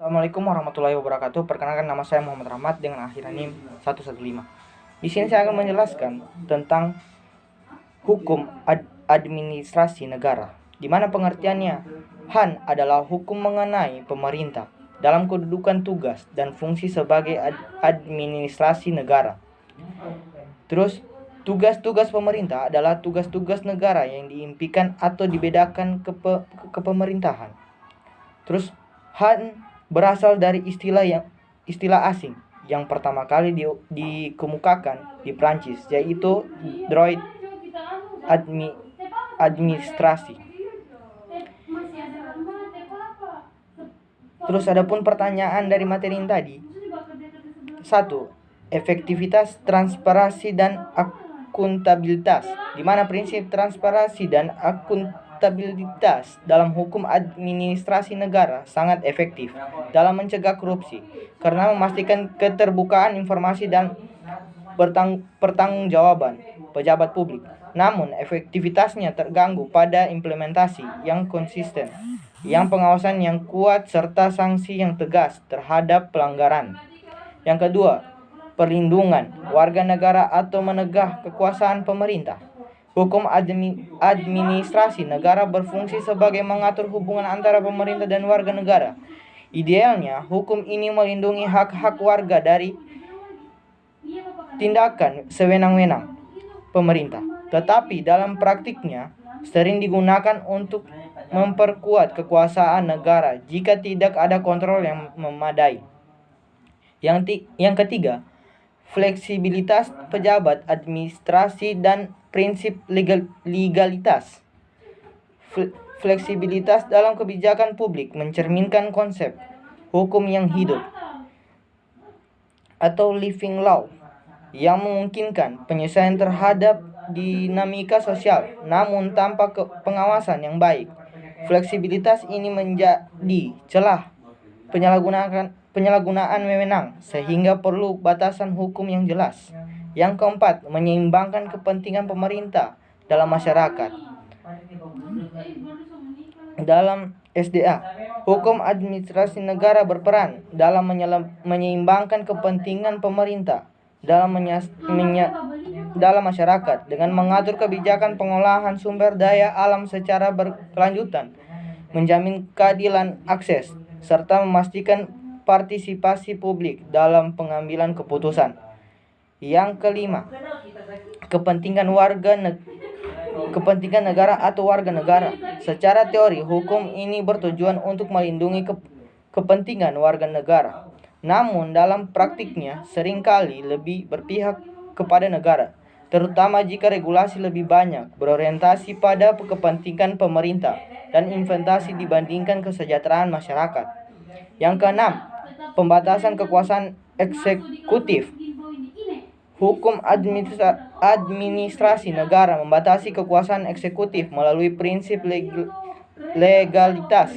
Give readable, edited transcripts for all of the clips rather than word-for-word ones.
Assalamualaikum warahmatullahi wabarakatuh. Perkenalkan, nama saya Muhammad Rahmat dengan akhiran NIM 115. Di sini saya akan menjelaskan tentang hukum administrasi negara, di mana pengertiannya. HAN adalah hukum mengenai pemerintah dalam kedudukan tugas dan fungsi sebagai administrasi negara. Terus, tugas-tugas pemerintah adalah tugas-tugas negara yang diimpikan atau dibedakan ke pemerintahan. Terus, HAN berasal dari istilah asing yang pertama kali dikemukakan di Prancis, yaitu droit administrasi. Terus adapun pertanyaan dari materi ini tadi. 1. Efektivitas, transparansi dan akuntabilitas. Di mana prinsip transparansi dan akuntabilitas dalam hukum administrasi negara sangat efektif dalam mencegah korupsi karena memastikan keterbukaan informasi dan pertanggungjawaban pejabat publik. Namun efektivitasnya terganggu pada implementasi yang konsisten, yang pengawasan yang kuat serta sanksi yang tegas terhadap pelanggaran. Yang kedua, perlindungan warga negara atau menegah kekuasaan pemerintah. Hukum administrasi negara berfungsi sebagai mengatur hubungan antara pemerintah dan warga negara. Idealnya, hukum ini melindungi hak-hak warga dari tindakan sewenang-wenang pemerintah. Tetapi dalam praktiknya sering digunakan untuk memperkuat kekuasaan negara jika tidak ada kontrol yang memadai. Yang ketiga, fleksibilitas pejabat administrasi dan prinsip legalitas. Fleksibilitas dalam kebijakan publik mencerminkan konsep hukum yang hidup atau living law yang memungkinkan penyelesaian terhadap dinamika sosial namun tanpa pengawasan yang baik. Fleksibilitas ini menjadi celah penyalahgunaan wewenang sehingga perlu batasan hukum yang jelas. Yang keempat, menyeimbangkan kepentingan pemerintah dalam masyarakat. Dalam SDA, hukum administrasi negara berperan dalam menyeimbangkan kepentingan pemerintah dalam masyarakat dengan mengatur kebijakan pengolahan sumber daya alam secara berkelanjutan, menjamin keadilan akses, serta memastikan partisipasi publik dalam pengambilan keputusan. Yang kelima, kepentingan negara atau warga negara. Secara teori, hukum ini bertujuan untuk melindungi kepentingan warga negara. Namun dalam praktiknya seringkali lebih berpihak kepada negara, terutama jika regulasi lebih banyak berorientasi pada kepentingan pemerintah dan investasi dibandingkan kesejahteraan masyarakat. Yang keenam, pembatasan kekuasaan eksekutif. Hukum administrasi negara membatasi kekuasaan eksekutif melalui prinsip legalitas,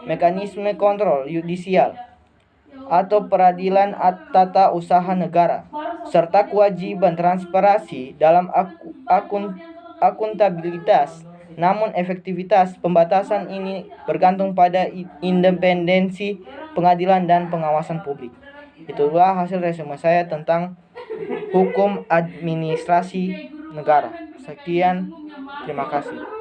mekanisme kontrol yudisial atau peradilan tata usaha negara, serta kewajiban transparansi dalam akuntabilitas. Namun efektivitas pembatasan ini bergantung pada independensi pengadilan dan pengawasan publik. Itulah hasil resume saya tentang hukum administrasi negara. Sekian, terima kasih.